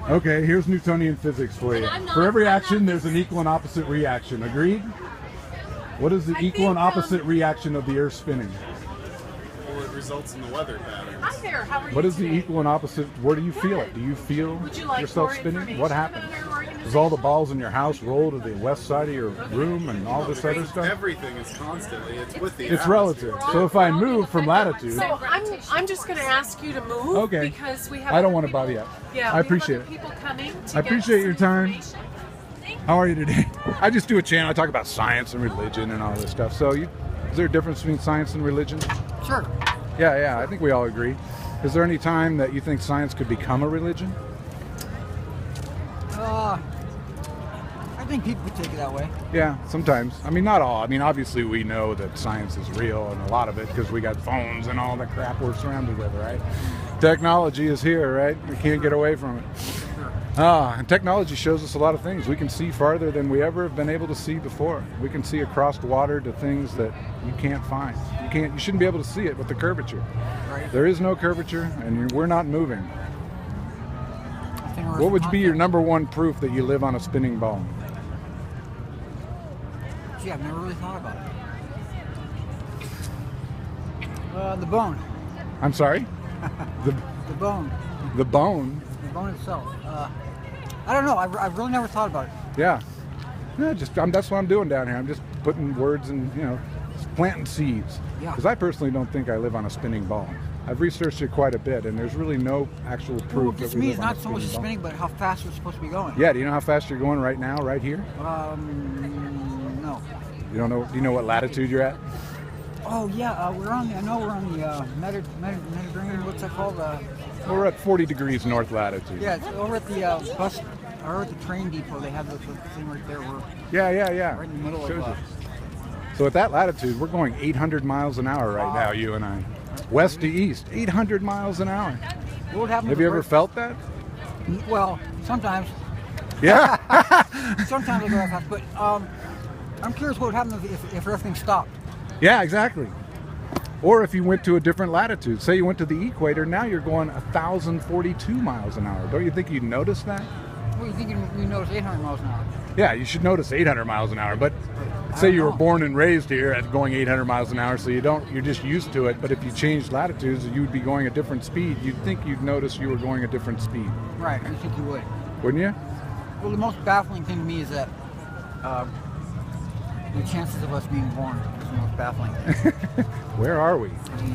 Okay, here's Newtonian physics for you. For every action, there's an equal and opposite reaction. Agreed? What is the equal and opposite reaction of the Earth spinning? Well, it results in the weather patterns. Hi there, how are you What is the today? equal and opposite? Where do you feel it? Do you feel Would you like yourself more spinning? information What about happens? our organization? Does all the balls in your house roll to the west side of your room and all this other stuff? Everything is constantly. It's with the It's atmosphere, relative. too. So if I move from latitude, So I'm just going to ask you to move okay. because we have I don't other want to people- bother you. Yeah, I appreciate we have it. other people coming to I get appreciate some your time. information. How are you today? I just do a channel. I talk about science and religion and all this stuff. So, is there a difference between science and religion? Sure. Yeah. I think we all agree. Is there any time that you think science could become a religion? I think people would take it that way. Yeah, sometimes. I mean, not all. I mean, obviously we know that science is real and a lot of it because we got phones and all the crap we're surrounded with, right? Technology is here, right? We can't get away from it. And technology shows us a lot of things. We can see farther than we ever have been able to see before. We can see across water to things that you can't find. You shouldn't be able to see it with the curvature. Right. There is no curvature and we're not moving. What would be your number one proof that you live on a spinning ball? Gee, I've never really thought about it. The bone. I'm sorry? The bone. The bone? The bone itself. I don't know. I've really never thought about it. Yeah. No, that's what I'm doing down here. I'm just putting words and, planting seeds. Yeah. Because I personally don't think I live on a spinning ball. I've researched it quite a bit, and there's really no actual proof Well, that to we me, live it's on not a so much the spinning spinning, but how fast we're supposed to be going. ball. Yeah, do you know how fast you're going right now, right here? No. You don't know? Do you know what latitude you're at? Oh yeah, we're on the Mediterranean. What's that called? We're at 40 degrees north latitude. Yeah, it's over at the or at the train depot. They have the thing right there. We're Yeah. right in the middle Shows of. So at that latitude, we're going 800 miles an hour right now, you and I. West to east, 800 miles an hour. What would happen? Have you ever felt that? Well, sometimes. Yeah. Sometimes I go that fast, but I'm curious what would happen if everything stopped. Yeah, exactly. Or if you went to a different latitude, say you went to the equator, now you're going 1,042 miles an hour. Don't you think you'd notice that? Well, you think you notice 800 miles an hour? Yeah, you should notice 800 miles an hour. But say you were born and raised here at going 800 miles an hour, so you're just used to it. But if you changed latitudes, you'd be going a different speed. You'd think you'd notice you were going a different speed. Right, I think you would. Wouldn't you? Well, the most baffling thing to me is that the chances of us being born is the most baffling thing. Where are we?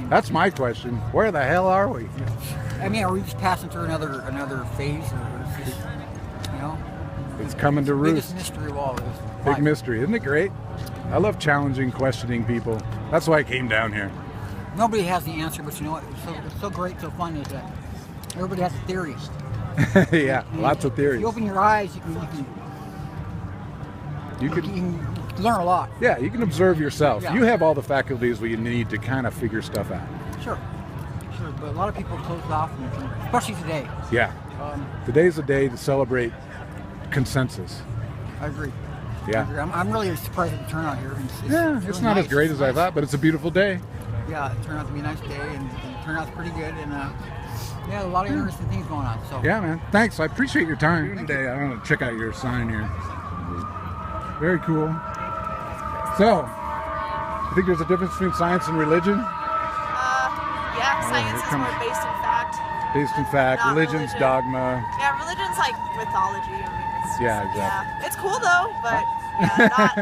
That's my question. Where the hell are we? I mean, are we just passing through another phase, or is this, It's coming to biggest roost. mystery of all is Big mystery. Isn't it great? I love challenging, questioning people. That's why I came down here. Nobody has the answer, but you know what? It's so great, so fun is that everybody has a theory. Yeah, lots of If theories. you open your eyes, you can learn a lot. Yeah, you can observe yourself. Yeah. You have all the faculties we need to kind of figure stuff out. Sure, but a lot of people close off, especially today. Yeah. Today's a day to celebrate consensus. I agree. Yeah. I'm really surprised at the turnout here. It's really not nice. as great as I thought, but it's a beautiful day. Yeah, it turned out to be a nice day, and the turnout's pretty good, and a lot of interesting things going on. So Yeah, man. Thanks. I appreciate your time today. I want to check out your sign here. Very cool. So, you think there's a difference between science and religion? Yeah, science is more based in fact. Based in fact, Not religion's religion. dogma. Yeah, religion's like mythology. I mean, it's just, Yeah, exactly. Yeah, it's cool though, but not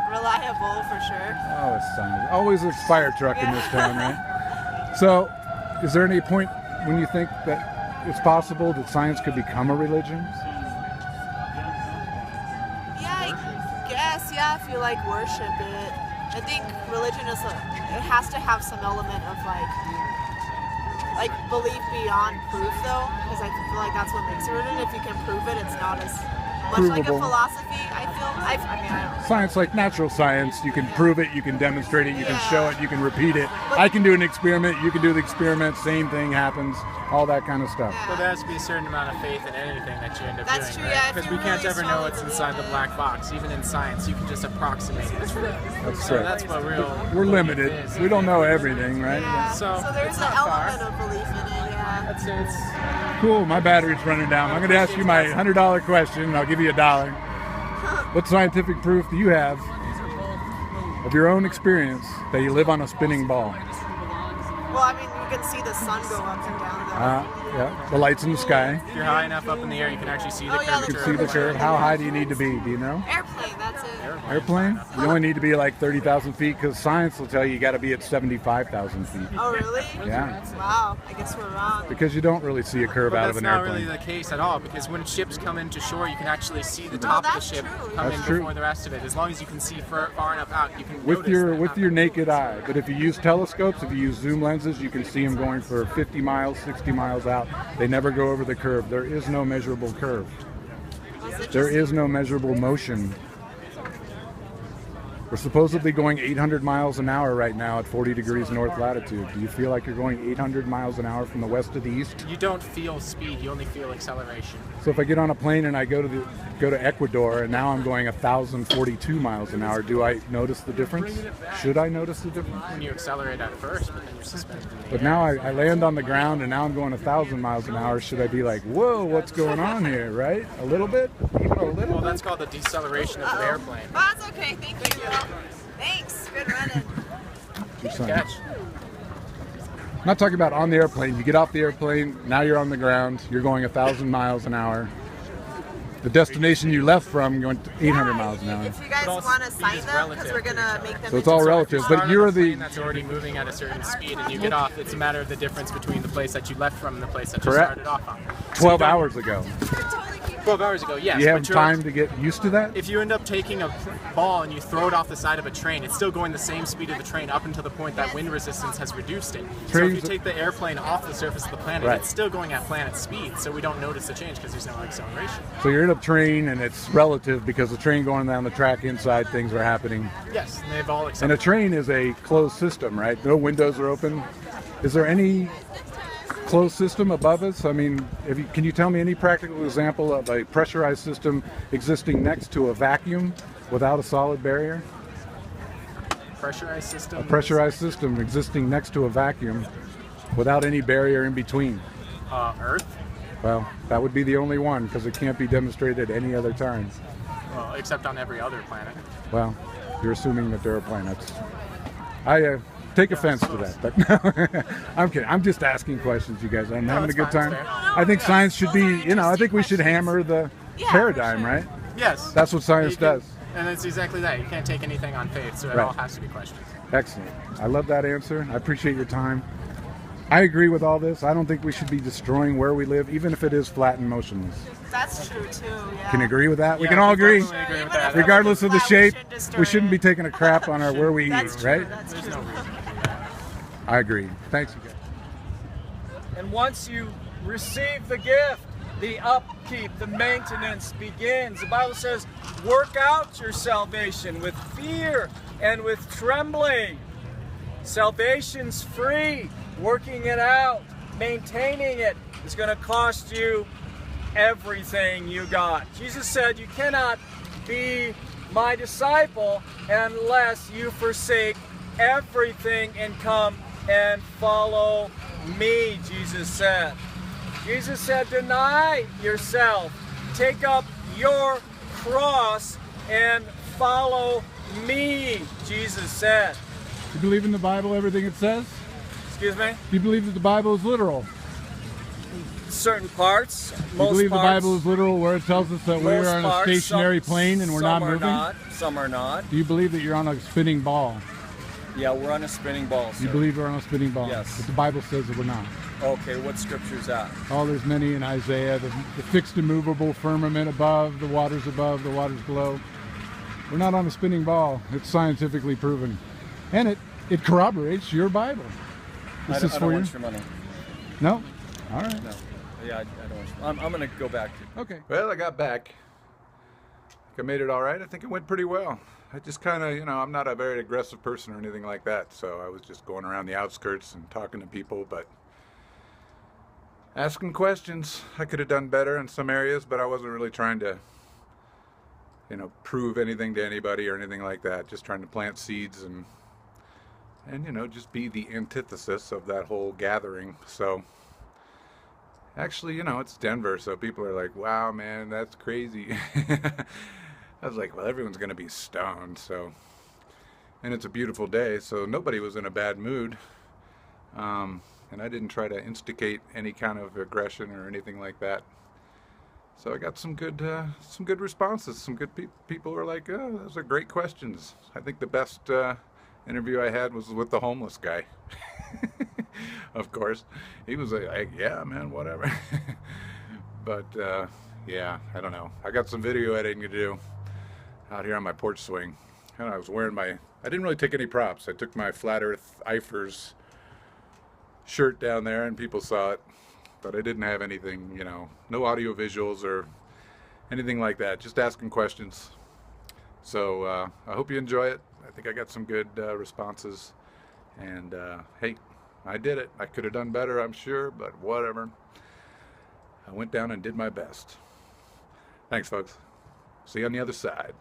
reliable for sure. Oh, it's science. Always a fire truck in this town, right? So, is there any point when you think that it's possible that science could become a religion? Yeah, I guess. Yeah, if you like worship it. I think religion it has to have some element of like belief beyond proof though, because I feel like that's what makes it religion. If you can prove it, it's not as much like a Provable. philosophy. I feel. I mean, I don't know. Science, like natural science, you can prove it, you can demonstrate it, you can show it, you can repeat it. I can do an experiment, you can do the experiment, same thing happens, all that kind of stuff. But there has to be a certain amount of faith in anything that you end up That's doing, true, yeah, if Because you we can't really ever know solidly what's inside the black box. Even in science, you can just approximate it. That's so right. that's what We're limited. We don't know everything, right? Yeah. So there's an element of belief in it. Yeah. I'd say it's Cool, my battery's running down. I'm going to ask you my $100 question, and I'll give you $1. What scientific proof do you have of your own experience that you live on a spinning ball? Well, I mean, you can see the sun go up and down though. Yeah, the lights in the sky. If you're high enough up in the air, you can actually see the curvature. You can see the curve. How high do you need to be? Do you know? Airplane, that's it. Airplane? You only need to be like 30,000 feet because science will tell you got to be at 75,000 feet. Oh, really? Yeah. Wow, I guess we're wrong. Because you don't really see a curve But out that's of an not airplane. really the case at all, because when ships come into shore, you can actually see the top of the ship come That's in true. before the rest of it. As long as you can see far enough out, you can With your naked eye. But if you use telescopes, if you use zoom lenses, you can see them going for 50 miles, 60 miles out. They never go over the curve. There is no measurable curve. There is no measurable motion. We're supposedly going 800 miles an hour right now at 40 degrees north latitude. Do you feel like you're going 800 miles an hour from the west to the east? You don't feel speed, you only feel acceleration. So if I get on a plane and I go to Ecuador and now I'm going 1,042 miles an hour, do I notice the difference? Should I notice the difference? When you accelerate at first, but then you're suspended in the But air. now I land on the ground and now I'm going 1,000 miles an hour. Should I be like, whoa, what's going on here, right? A little bit? Even a little Well, bit? that's called the deceleration of the airplane. Oh, that's okay. Thank you. Thanks. Good running. Good sign. Catch. I'm not talking about on the airplane. You get off the airplane, now you're on the ground, you're going 1,000 miles an hour. The destination you left from went 800 miles an hour. If you guys want to sign them, because we're gonna make them. So it's all relative, but you're the. That's already moving at a certain speed, and you get off. It's a matter of the difference between the place that you left from and the place that you Correct. started off on. 12 hours ago. 12 hours ago, yes. You have but time to get used to that? If you end up taking a ball and you throw it off the side of a train, it's still going the same speed of the train up until the point that wind resistance has reduced it. So if you take the airplane off the surface of the planet, Right. it's still going at planet speed, so we don't notice the change because there's no acceleration. So you're in a train and it's relative because the train going down the track inside things are happening. Yes, and they've all And accelerated. a train is a closed system, right? No windows are open. Is there any closed system above us? I mean, can you tell me any practical example of a pressurized system existing next to a vacuum without a solid barrier? Pressurized system? A pressurized system existing next to a vacuum without any barrier in between. Earth? Well, that would be the only one because it can't be demonstrated any other time. Well, except on every other planet. Well, you're assuming that there are planets. I take offense to that, but no, I'm kidding. I'm just asking questions, you guys. I'm having a good time. I think science should be, I think we should hammer the paradigm, right? Yes. That's what science does. And it's exactly that. You can't take anything on faith, so it Right. all has to be questions. Excellent. I love that answer. I appreciate your time. I agree with all this. I don't think we should be destroying where we live, even if it is flat and motionless. That's true too. Yeah. Can you agree with that? We Yeah, can all I agree. definitely agree with that. Regardless of the shape, destroy we shouldn't be taking a crap on our where we That's eat, true, right? That's There's true. no reason to do that. I agree. Thanks, you guys. And once you receive the gift, the upkeep, the maintenance begins. The Bible says, work out your salvation with fear and with trembling. Salvation's free. Working it out, maintaining it is going to cost you everything you got. Jesus said, you cannot be my disciple unless you forsake everything and come and follow me, Jesus said. Jesus said, deny yourself, take up your cross and follow me, Jesus said. You believe in the Bible, everything it says? Excuse me? Do you believe that the Bible is literal? Certain parts, Do you most believe parts, the Bible is literal where it tells us that we're most on a parts, stationary some- plane and we're not moving? Some are not, some are not. Do you believe that you're on a spinning ball? Yeah, we're on a spinning ball, You sir. believe we're on a spinning ball? Yes. But the Bible says that we're not. Okay, what scripture's that? Oh, there's many in Isaiah. The fixed immovable firmament above, the waters below. We're not on a spinning ball. It's scientifically proven. And it corroborates your Bible. I This is don't for you? want your money. No? All right. No. Yeah, I don't want your, I'm going to go back to. Okay. Well, I got back. I made it all right. I think it went pretty well. I just kind of, I'm not a very aggressive person or anything like that, so I was just going around the outskirts and talking to people, but asking questions. I could have done better in some areas, but I wasn't really trying to, prove anything to anybody or anything like that. Just trying to plant seeds and just be the antithesis of that whole gathering. So actually, it's Denver, so people are like, wow, man, that's crazy. I was like, well, everyone's going to be stoned, so. And it's a beautiful day, so nobody was in a bad mood. And I didn't try to instigate any kind of aggression or anything like that. So I got some good responses. Some good people were like, oh, those are great questions. I think the best interview I had was with the homeless guy. Of course. He was like, yeah, man, whatever. But, yeah, I don't know. I got some video editing to do out here on my porch swing. And I was wearing I didn't really take any props. I took my Flat Earth IFers shirt down there and people saw it. But I didn't have anything, no audio visuals or anything like that. Just asking questions. So I hope you enjoy it. I think I got some good responses. And hey, I did it. I could have done better, I'm sure, but whatever. I went down and did my best. Thanks, folks. See you on the other side.